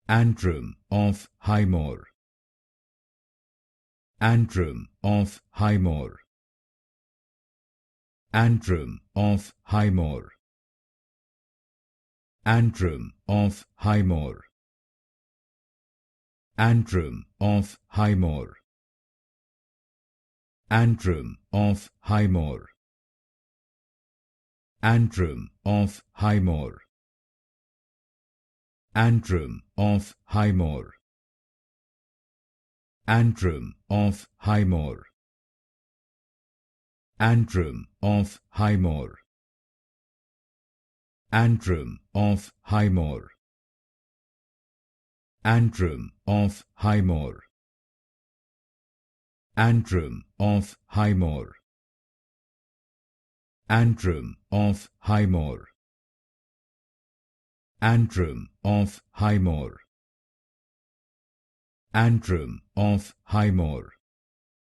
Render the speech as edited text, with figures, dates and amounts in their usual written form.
Antrum of Highmore. Antrum of Highmore. Antrum of Highmore. Antrum of Highmore. Antrum of Highmore. Antrum of Highmore. Antrum of Highmore. Antrum of Highmore. Antrum of Highmore. Antrum of Highmore. Antrum of Highmore. Antrum of Highmore. Antrum of Highmore. Antrum of Highmore. Antrum of Highmore. Antrum of Highmore.